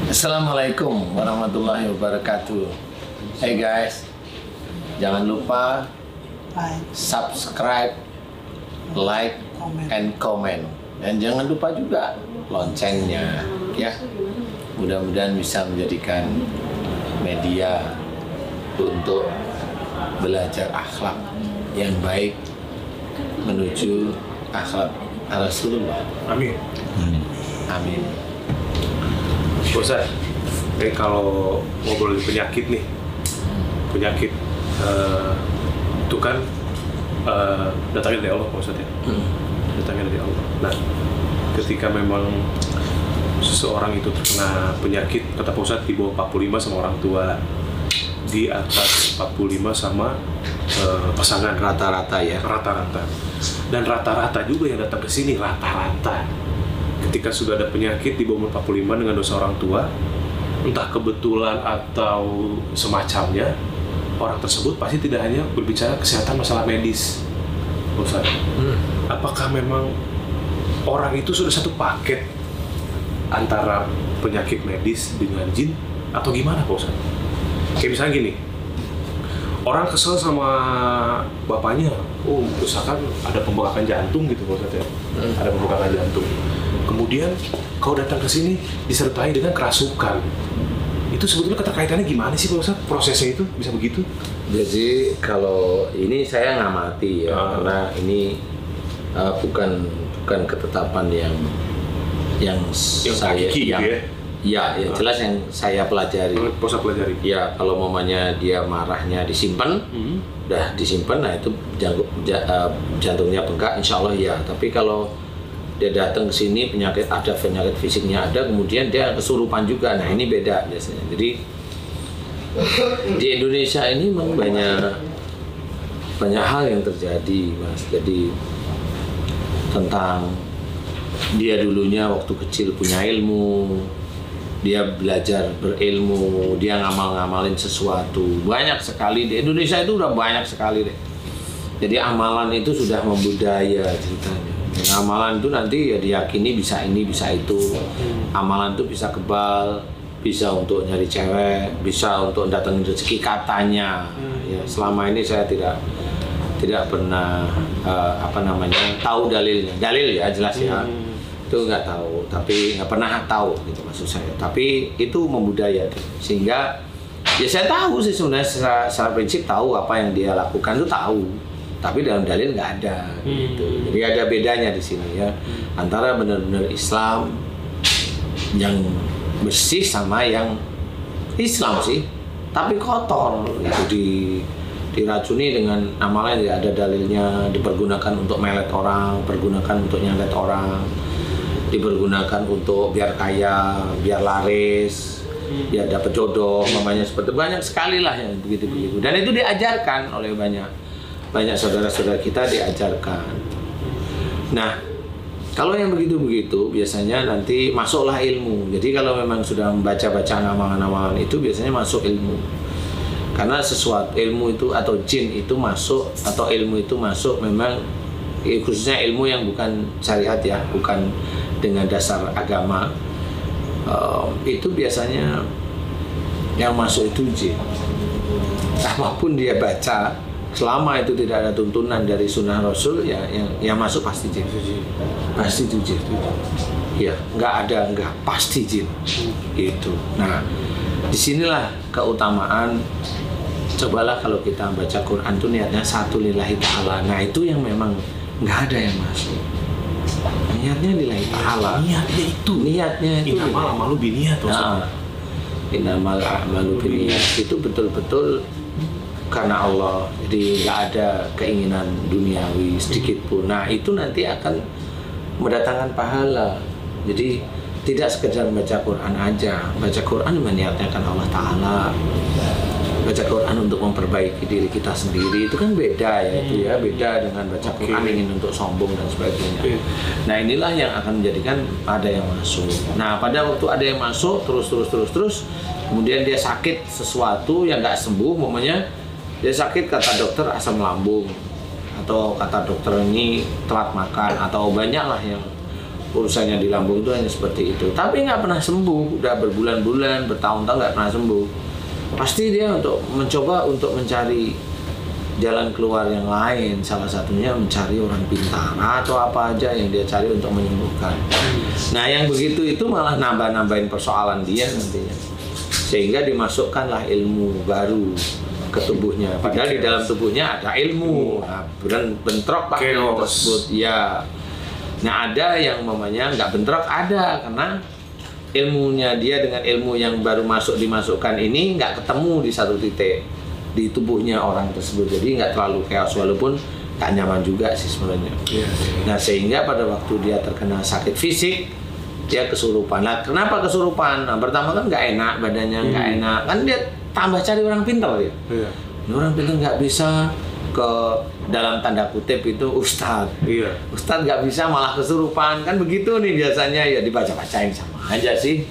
Assalamualaikum warahmatullahi wabarakatuh. Hey guys, jangan lupa subscribe, like, and comment. Dan jangan lupa juga loncengnya, ya. Mudah-mudahan bisa menjadikan media untuk belajar akhlak yang baik menuju akhlak Rasulullah. Amin. Amin. Ustaz, kalau ngobrolin penyakit nih, penyakit itu kan datangnya dari Allah, Pak Ustaz ya. Datangnya dari Allah. Nah, ketika memang seseorang itu terkena penyakit, kata Pak Ustaz, di bawah 45 sama orang tua, di atas 45 sama pasangan, Rata-rata ya. rata-rata. Dan rata-rata juga yang datang ke sini, rata-rata. Ketika sudah ada penyakit di bawah 45 dengan dosa orang tua, entah kebetulan atau semacamnya, orang tersebut pasti tidak hanya berbicara kesehatan masalah medis, Ustaz. Apakah memang orang itu sudah satu paket antara penyakit medis dengan jin atau gimana, Pak Ustaz? Kayak misalnya gini, orang kesel sama bapaknya, misalkan ada pembengkakan jantung gitu, Pak Ustaz ya. Ada pembengkakan jantung. Kemudian kau datang ke sini disertai dengan kerasukan. Itu sebetulnya keterkaitannya gimana sih, Pak Ustaz? Prosesnya itu bisa begitu? Jadi kalau ini saya ngamati ya, karena ini bukan ketetapan yang saya hakiki yang gitu ya? Ya jelas yang saya pelajari. Pusat pelajari. Ya kalau mamanya dia marahnya disimpan, udah disimpan, nah itu jantungnya bengkak, insya Allah ya. Tapi kalau dia datang ke sini penyakit fisiknya ada, kemudian dia kesurupan juga, nah ini beda biasanya. Jadi di Indonesia ini memang banyak hal yang terjadi, Mas. Jadi tentang dia dulunya waktu kecil punya ilmu, dia belajar berilmu, dia ngamalin sesuatu. Banyak sekali di Indonesia itu udah banyak sekali deh. Jadi amalan itu sudah membudaya ceritanya. Dan amalan itu nanti ya diyakini bisa ini, bisa itu. Amalan itu bisa kebal, bisa untuk nyari cewek, bisa untuk datangin rezeki katanya. Ya, selama ini saya tidak pernah tahu dalilnya. Dalil ya jelas ya. Itu nggak tahu, tapi nggak pernah tahu gitu maksud saya. Tapi itu membudaya sehingga ya saya tahu sih sebenarnya secara prinsip tahu apa yang dia lakukan itu tahu, tapi dalam dalil nggak ada gitu. Jadi ada bedanya di sini ya antara benar-benar Islam yang bersih sama yang Islam sih tapi kotor itu diracuni dengan amalan yang ada dalilnya, dipergunakan untuk melet orang, pergunakan untuk nyantet orang, dipergunakan untuk biar kaya, biar laris, biar dapat jodoh, mamanya seperti banyak sekali lah yang begitu-begitu. Dan itu diajarkan oleh banyak saudara-saudara kita diajarkan. Nah, kalau yang begitu-begitu biasanya nanti masuklah ilmu. Jadi kalau memang sudah membaca-baca amalan-amalan itu biasanya masuk ilmu. Karena sesuatu ilmu itu atau jin itu masuk atau ilmu itu masuk memang khususnya ilmu yang bukan syariat ya, bukan dengan dasar agama, itu biasanya yang masuk itu jin. Apapun dia baca, selama itu tidak ada tuntunan dari sunnah Rasul, ya yang masuk pasti jin. Pasti itu jin. Ya, nggak pasti jin. Gitu. Nah, disinilah keutamaan. Cobalah kalau kita baca Quran tuh niatnya satu lillahi ta'ala. Nah itu yang memang nggak ada yang masuk. Niatnya lillahi ta'ala. Niatnya itu Innamal a'malu binniyat. Innamal a'malu binniyat itu betul-betul karena Allah. Jadi nggak ada keinginan duniawi sedikit pun. Nah itu nanti akan mendatangkan pahala. Jadi tidak sekedar baca Quran aja. Baca Quran meniatkan Allah Ta'ala. Baca Quran untuk memperbaiki diri kita sendiri itu kan beda ya, itu ya beda dengan baca Quran ingin untuk sombong dan sebagainya. Nah inilah yang akan menjadikan ada yang masuk. Nah pada waktu ada yang masuk terus kemudian dia sakit sesuatu yang nggak sembuh, umpamanya dia sakit kata dokter asam lambung atau kata dokter ini telat makan atau banyak lah yang urusannya di lambung itu hanya seperti itu. Tapi nggak pernah sembuh, udah berbulan-bulan, bertahun-tahun nggak pernah sembuh. Pasti dia mencoba untuk mencari jalan keluar yang lain, salah satunya mencari orang pintar atau apa aja yang dia cari untuk menyembuhkan. Nah yang begitu itu malah nambah-nambahin persoalan dia nantinya, sehingga dimasukkanlah ilmu baru ke tubuhnya, padahal di dalam tubuhnya ada ilmu. Nah, bentrok pakai ilmu tersebut ya. Nah ada yang mamanya nggak bentrok, ada karena ilmunya dia dengan ilmu yang baru dimasukkan ini nggak ketemu di satu titik di tubuhnya orang tersebut, jadi nggak terlalu chaos, walaupun tak nyaman juga sih sebenarnya. Nah sehingga pada waktu dia terkena sakit fisik dia kesurupan. Nah kenapa kesurupan? Nah, pertama kan nggak enak badannya, nggak enak kan, dia tambah cari orang pintar dia. Orang pintar nggak bisa, ke dalam tanda kutip itu ustadz. Ustadz nggak bisa malah kesurupan, kan begitu nih biasanya ya, dibaca-bacain sama aja sih.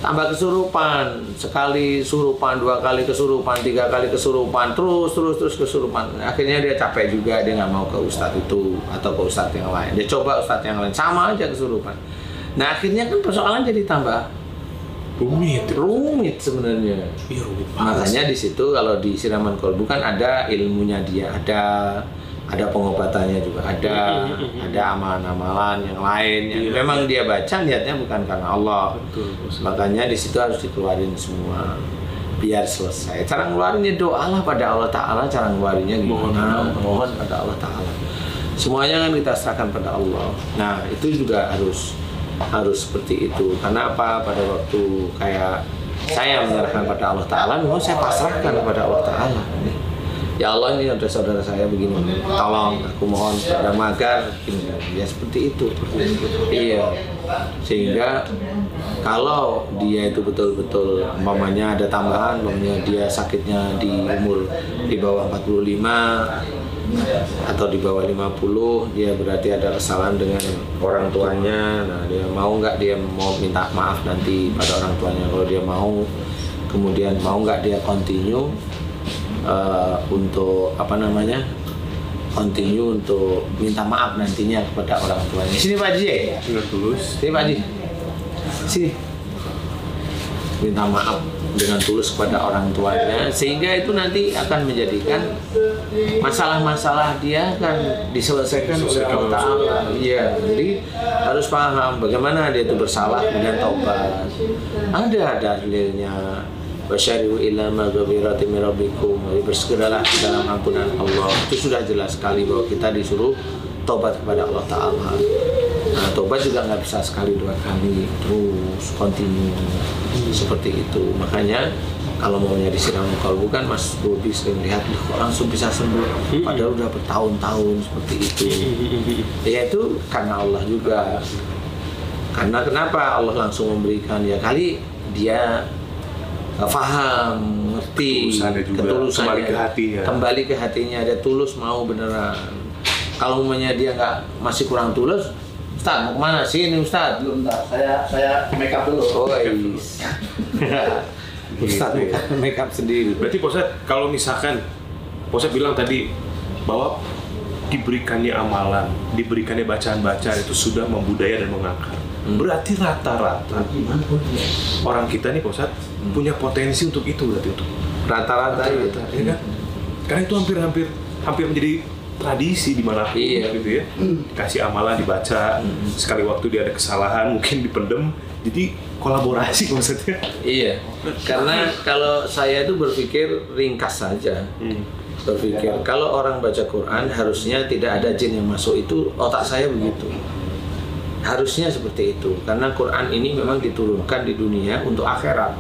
Tambah kesurupan, sekali surupan, 2 kali kesurupan, 3 kali kesurupan, terus kesurupan. Akhirnya dia capek juga, dia nggak mau ke ustadz itu atau ke ustadz yang lain. Dia coba ustadz yang lain, sama aja kesurupan. Nah akhirnya kan persoalan jadi tambah rumit sebenarnya. Makanya di situ kalau di siraman kolbu kan ada ilmunya dia, ada pengobatannya juga, ada amalan-amalan yang lain yang memang dia baca niatnya bukan karena Allah. Makanya di situ harus dikeluarin semua biar selesai. Cara ngeluarinnya doalah pada Allah Ta'ala, cara ngeluarinnya gimana? Mohon pada Allah Ta'ala. Semuanya kan kita serahkan pada Allah. Nah itu juga harus seperti itu. Karena apa? Pada waktu kayak saya menyerahkan pada Allah Ta'ala, memang saya pasrahkan kepada Allah Ta'ala. Ya Allah, ini ada saudara saya begini, tolong aku mohon pada magar, ya seperti itu. Iya, sehingga kalau dia itu betul-betul umpamanya ada tambahan, umpamanya dia sakitnya di umur di bawah 45 atau di bawah 50, dia berarti ada kesalahan dengan orang tuanya. Nah dia mau nggak, dia mau minta maaf nanti pada orang tuanya. Kalau dia mau, kemudian mau nggak dia continue untuk continue untuk minta maaf nantinya kepada orang tuanya. Sini Pak Haji, dengan tulus. Sini Pak Haji, sini minta maaf dengan tulus kepada orang tuanya, sehingga itu nanti akan menjadikan masalah-masalah dia akan diselesaikan oleh Allah Ta'ala. Iya, jadi harus paham bagaimana dia itu bersalah kemudian taubat. Ada dalilnya. Wasyari'u ila maghfirati min rabbikum, bersegeralah ke dalam ampunan Allah. Itu sudah jelas sekali bahwa kita disuruh tobat kepada Allah Ta'ala. Nah tobat juga nggak bisa sekali 2 kali, terus continue seperti itu. Makanya kalau maunya disiram kolbu kan Mas Bobi sering lihat kok langsung bisa sembuh, padahal udah bertahun-tahun seperti itu. Ya itu karena Allah juga. Karena kenapa Allah langsung memberikan, ya kali dia faham, ngerti ketulusannya, kembali ke hatinya, dia tulus mau beneran. Kalau umumnya dia masih kurang tulus, Ustaz mau kemana sih ini Ustaz? Belum, saya make up dulu. Oh Ustaz make up sendiri. Berarti Pak Ustaz, kalau misalkan Pak Ustaz bilang tadi bahwa diberikannya amalan, diberikannya bacaan-bacaan itu sudah membudaya dan mengakar. Berarti rata-rata orang kita nih Pak Ustaz punya potensi untuk itu, berarti untuk rata-rata ya kan? Karena itu hampir menjadi tradisi di mana gitu ya. Kasih amalan dibaca, sekali waktu dia ada kesalahan mungkin dipendem, jadi kolaborasi maksudnya. Iya. Karena kalau saya itu berpikir ringkas saja. Berpikir kalau orang baca Quran harusnya tidak ada jin yang masuk, itu otak saya begitu. Harusnya seperti itu, karena Quran ini memang diturunkan di dunia untuk akhirat.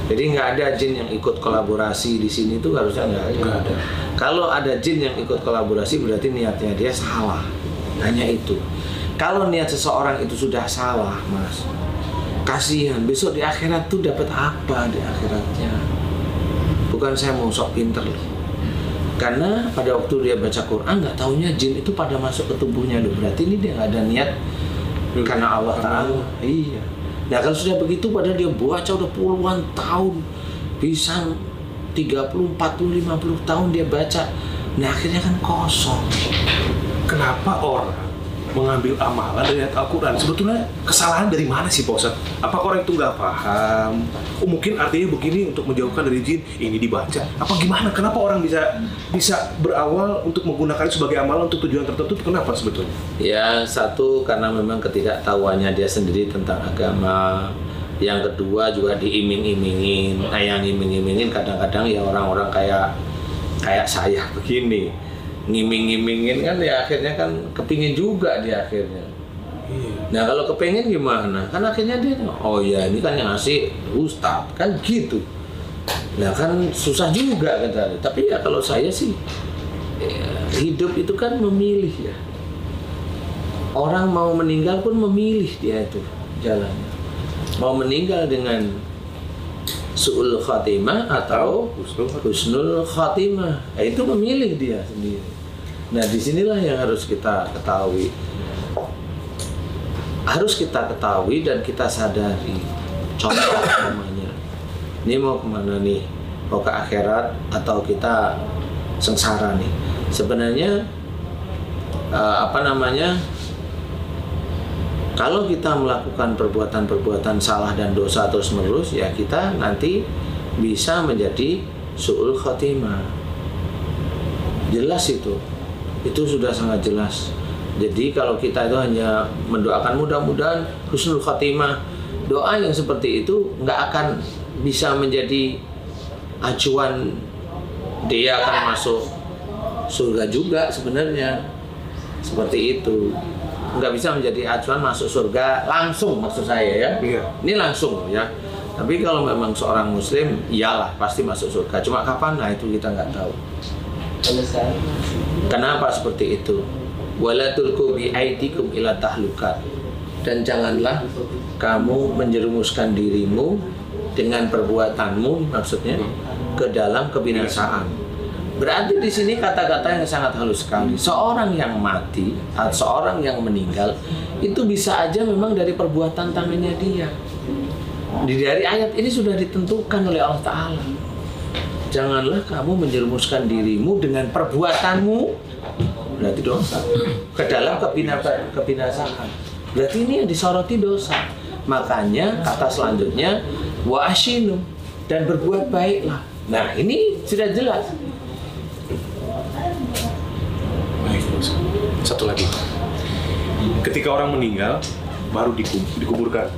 Jadi nggak ada jin yang ikut kolaborasi di sini, itu harusnya nggak ada. Kalau ada jin yang ikut kolaborasi berarti niatnya dia salah, hanya itu. Kalau niat seseorang itu sudah salah, Mas, kasihan besok di akhirat tuh dapat apa di akhiratnya? Bukan saya mau sok pinter loh. Karena pada waktu dia baca Quran nggak taunya jin itu pada masuk ke tubuhnya loh. Berarti ini dia nggak ada niat karena Allah Ta'ala. Iya. Nah kalau sudah begitu padahal dia baca udah puluhan tahun, bisa 30, 40, 50 tahun dia baca. Nah akhirnya kan kosong. Kenapa orang mengambil amalan dari ayat Al-Quran. Sebetulnya kesalahan dari mana sih Pak Ustadz? Apakah orang itu nggak paham? Oh mungkin artinya begini untuk menjauhkan dari jin, ini dibaca. Apa gimana? Kenapa orang bisa berawal untuk menggunakan sebagai amalan untuk tujuan tertentu? Kenapa sebetulnya? Ya, satu karena memang ketidaktahuannya dia sendiri tentang agama. Yang kedua juga diiming-imingin. Nah, yang iming-imingin kadang-kadang ya orang-orang kayak saya begini. Ngiming-ngimingin kan ya akhirnya kan kepingin juga dia akhirnya. Nah kalau kepingin gimana? Kan akhirnya dia, oh ya ini kan yang ngasih Ustadz kan gitu. Nah kan susah juga kan. Tapi ya kalau saya sih ya, hidup itu kan memilih ya. Orang mau meninggal pun memilih dia itu jalannya. Mau meninggal dengan su'ul khatimah atau husnul khatimah, itu memilih dia sendiri. Nah disinilah yang harus kita ketahui, dan kita sadari. Contoh namanya, ini mau kemana nih? Mau ke akhirat atau kita sengsara nih? Sebenarnya kalau kita melakukan perbuatan-perbuatan salah dan dosa terus menerus, ya kita nanti bisa menjadi su'ul khatimah. Jelas itu sudah sangat jelas. Jadi kalau kita itu hanya mendoakan mudah-mudahan husnul khatimah, doa yang seperti itu nggak akan bisa menjadi acuan dia akan masuk surga juga sebenarnya. Seperti itu. Nggak bisa menjadi acuan masuk surga langsung, maksud saya ya. Iya. Ini langsung ya. Tapi kalau memang seorang muslim, iyalah pasti masuk surga. Cuma kapan? Nah itu kita nggak tahu. Kenapa seperti itu? Wala tulqu bi aidikum ila tahlukat. Dan janganlah kamu menjerumuskan dirimu dengan perbuatanmu, maksudnya ke dalam kebinasaan. Berarti di sini kata-kata yang sangat halus sekali. Seorang yang mati atau seorang yang meninggal itu bisa aja memang dari perbuatan tangannya dia. Dari ayat ini sudah ditentukan oleh Allah Ta'ala. Janganlah kamu menjerumuskan dirimu dengan perbuatanmu, berarti dosa, ke dalam kebinasaan. Berarti ini yang disoroti dosa. Makanya kata selanjutnya wa asyinu, dan berbuat baiklah. Nah ini sudah jelas. Baik, satu lagi. Ketika orang meninggal baru dikuburkan.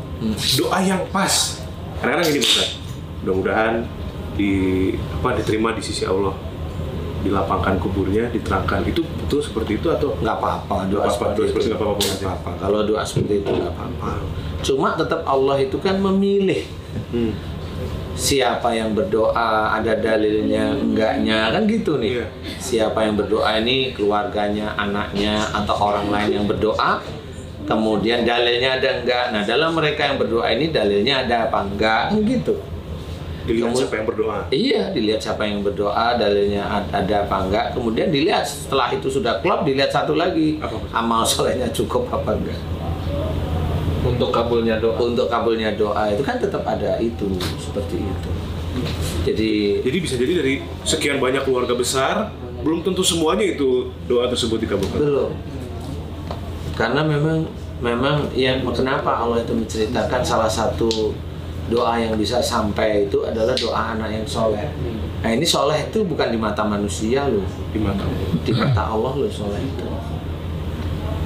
Doa yang pas. Kadang-kadang ini Ustaz. Mudah-mudahan diterima di sisi Allah, dilapangkan kuburnya, diterangkan. Itu betul seperti itu atau nggak apa-apa? Doa seperti itu nggak apa-apa. Kalau doa seperti itu nggak apa-apa. Cuma tetap Allah itu kan memilih siapa yang berdoa, ada dalilnya enggaknya, kan gitu nih. Siapa yang berdoa ini keluarganya, anaknya, atau orang lain yang berdoa, kemudian dalilnya ada enggak. Nah dalam mereka yang berdoa ini dalilnya ada apa enggak, gitu. Dilihat siapa yang berdoa. Iya, dilihat siapa yang berdoa, dalilnya ada apa enggak. Kemudian dilihat setelah itu sudah klop, dilihat satu lagi, amal solehnya cukup apa enggak. Untuk kabulnya doa itu kan tetap ada itu, seperti itu. Jadi bisa jadi dari sekian banyak keluarga besar, belum tentu semuanya itu doa tersebut dikabulkan. Belum. Karena memang yang kenapa Allah itu menceritakan salah satu doa yang bisa sampai itu adalah doa anak yang soleh. Nah ini soleh itu bukan di mata manusia loh, di mata Allah loh soleh itu.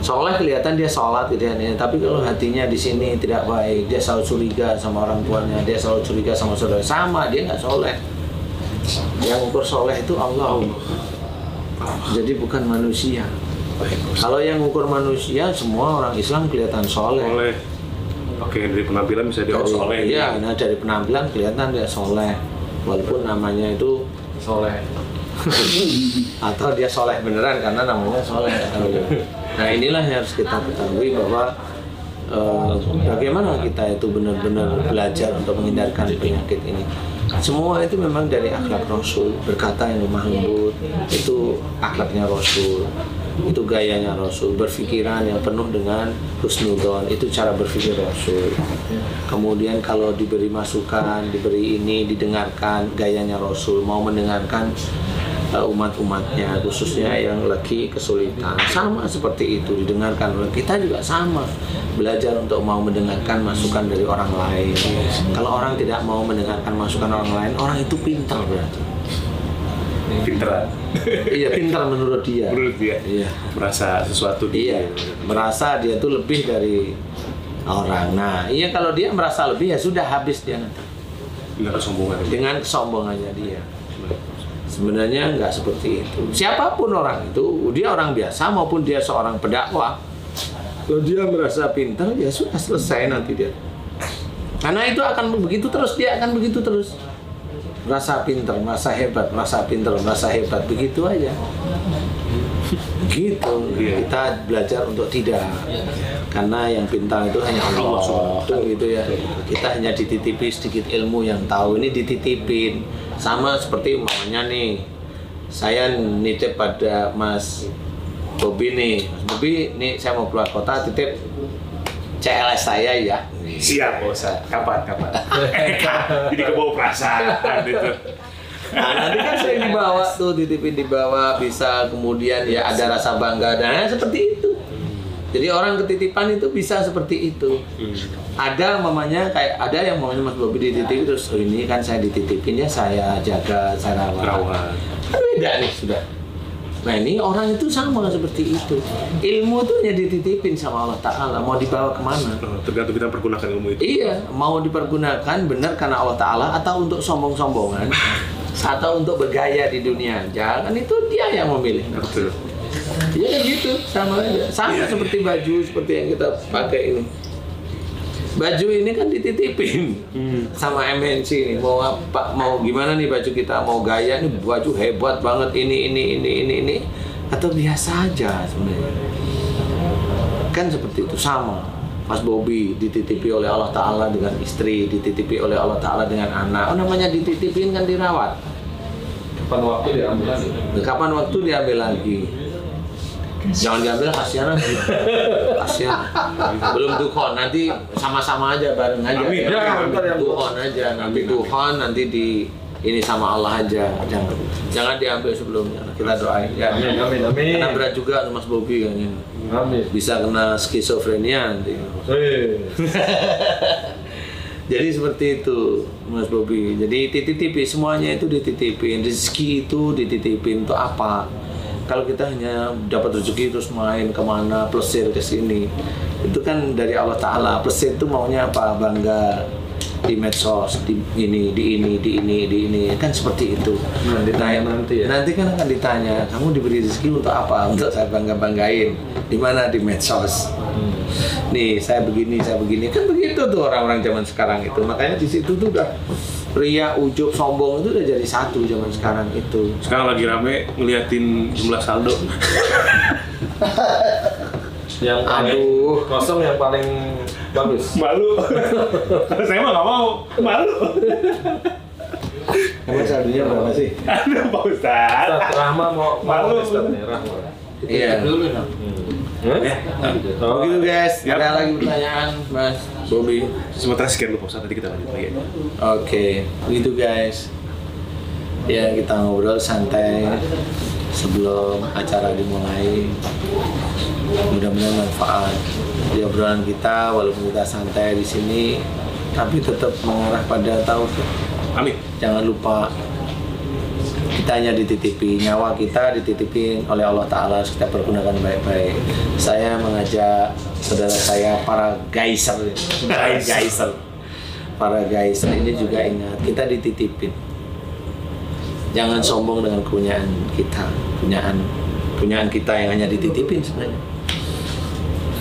Soleh kelihatan dia sholat gitu ya, tapi kalau hatinya di sini tidak baik, dia selalu curiga sama orang tuanya, dia selalu curiga sama saudara, sama dia nggak soleh. Yang ukur soleh itu Allah. Jadi bukan manusia. Kalau yang ukur manusia, semua orang Islam kelihatan soleh. Oke, dari penampilan bisa dia soleh. Iya, nah dari penampilan kelihatan dia soleh, walaupun namanya itu soleh. Atau dia soleh beneran karena namanya soleh. Nah inilah yang harus kita ketahui bahwa bagaimana kita itu benar-benar belajar untuk menghindarkan penyakit ini. Semua itu memang dari akhlak Rasul, berkata yang lemah lembut, itu akhlaknya Rasul, itu gayanya Rasul, berpikiran yang penuh dengan husnudzon, itu cara berpikir Rasul. Kemudian kalau diberi masukan, diberi ini, didengarkan, gayanya Rasul, mau mendengarkan umat-umatnya, khususnya yang lagi kesulitan. Sama seperti itu didengarkan oleh kita juga sama. Belajar untuk mau mendengarkan masukan dari orang lain. Kalau orang tidak mau mendengarkan masukan orang lain, orang itu pintar berarti. Pinteran. Iya, pintar menurut dia. Menurut dia. Iya. Merasa sesuatu Iya, merasa dia tuh lebih dari orang. Nah, iya kalau dia merasa lebih ya sudah habis dia nanti. Dengan kesombongan. Dengan kesombongannya dia. Sebenarnya nggak seperti itu. Siapapun orang itu, dia orang biasa maupun dia seorang pendakwah, kalau dia merasa pintar, ya sudah selesai nanti dia. Karena itu akan begitu terus, dia akan begitu terus. Merasa pintar, merasa hebat, merasa pintar, merasa hebat, begitu aja. Gitu. Kita belajar untuk tidak. Karena yang pintar itu hanya Allah, gitu ya. Kita hanya dititipi sedikit ilmu yang tahu, ini dititipin. Sama seperti umpamanya nih, saya nitip pada Mas Bobi nih. Mas Bobi, nih saya mau keluar kota, titip CLS saya ya. Siap, Ustaz. Kapan? Jadi kebawa perasaan itu. Nah, nanti kan saya dibawa tuh, titipin dibawa, bisa kemudian ya ada rasa bangga dan seperti itu. Jadi orang ketitipan itu bisa seperti itu. Ada mamanya kayak ada yang mamanya Mas Bobi dititipin terus ini kan saya dititipin ya saya jaga, saya rawat. Kan beda nih sudah. Nah ini orang itu sama seperti itu. Ilmu itu hanya dititipin sama Allah Ta'ala. Mau dibawa kemana? Tergantung kita pergunakan ilmu itu. Iya, mau dipergunakan benar karena Allah Ta'ala atau untuk sombong-sombongan atau untuk bergaya di dunia. Jangan itu dia yang memilih. Betul. Ya kan gitu, sama aja. Sama seperti baju seperti yang kita pakai ini. Baju ini kan dititipin sama MNC ini. Mau apa, mau gimana nih baju kita, mau gaya nih baju hebat banget ini atau biasa aja sebenarnya. Kan seperti itu sama. Mas Bobi dititipi oleh Allah Ta'ala dengan istri, dititipi oleh Allah Ta'ala dengan anak. Oh, namanya dititipin kan dirawat. Kapan waktu diambil lagi? Kapan waktu diambil lagi? Jangan diambil, kasihan lagi. Kasihan. Belum dukhon, nanti sama-sama aja bareng aja. Amin. Dukhon aja, nanti dukhon nanti di ini sama Allah aja. Jangan diambil sebelumnya. Kita doain ya. Amin. Karena berat juga Mas Bobi kan ini. Amin. Bisa kena skizofrenia nanti. Jadi seperti itu Mas Bobi. Jadi dititipi semuanya itu dititipin. Rezeki itu dititipin untuk apa? Kalau kita hanya dapat rezeki terus main kemana, plesir ke sini, itu kan dari Allah Ta'ala. Plesir itu maunya apa? Bangga di medsos, di ini, kan seperti itu. Nanti kan akan ditanya, kamu diberi rezeki untuk apa? Untuk saya banggain. Di mana? Di medsos. Nih saya begini, kan begitu tuh orang-orang zaman sekarang itu. Makanya di situ tuh udah ria, ujub, sombong itu udah jadi satu zaman sekarang itu. Sekarang lagi rame ngeliatin jumlah saldo. Yang kosong yang paling bagus. Malu. Kalau saya mah nggak mau. Malu. Emang saldonya berapa sih? Aduh, Pak Ustaz. Rahma mau Malu. Ustaz nih, Rahma. Iya. Dulu dong. Begitu guys. Yap. Ada lagi pertanyaan, Mas Bobi? Sementara sekian dulu Pak Ustaz, nanti kita lanjut lagi. Oke, begitu guys. Ya kita ngobrol santai sebelum acara dimulai. Mudah-mudahan manfaat di obrolan kita, walaupun kita santai di sini, tapi tetap mengarah pada tauhid. Amin. Jangan lupa kita hanya dititipi, nyawa kita dititipin oleh Allah Ta'ala, kita pergunakan baik-baik. Saya mengajak saudara saya, para gaiser ini juga ingat, kita dititipin. Jangan sombong dengan kepunyaan kita, punyaan kita yang hanya dititipin sebenarnya.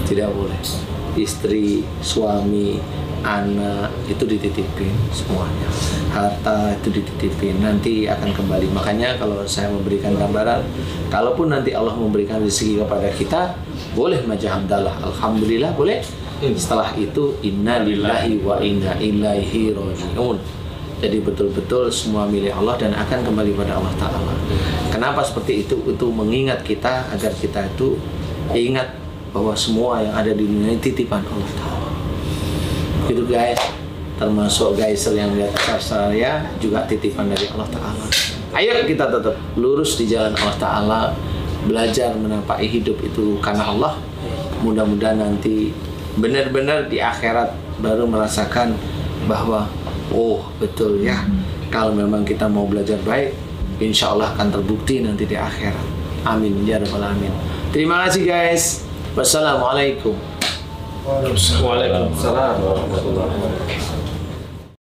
Tidak boleh. Istri, suami, anak itu dititipin semuanya. Harta itu dititipin, nanti akan kembali. Makanya kalau saya memberikan gambaran, kalaupun nanti Allah memberikan rezeki kepada kita, boleh majahamdalah, alhamdulillah boleh. Setelah itu inna lillahi wa inna ilaihi raji'un. Jadi betul-betul semua milik Allah dan akan kembali pada Allah Ta'ala. Kenapa seperti itu? Itu mengingat kita agar kita itu ingat bahwa semua yang ada di dunia ini titipan Allah Ta'ala. Itu guys, termasuk Gaisel yang lihat saya juga titipan dari Allah Ta'ala. Ayo kita tetap lurus di jalan Allah Ta'ala, belajar menapaki hidup itu karena Allah. Mudah-mudahan nanti benar-benar di akhirat baru merasakan bahwa oh betul ya, kalau memang kita mau belajar baik, insya Allah akan terbukti nanti di akhirat. Amin ya rabbal alamin. Terima kasih guys. Wassalamualaikum. Waalaikumsalam warahmatullahi wabarakatuh.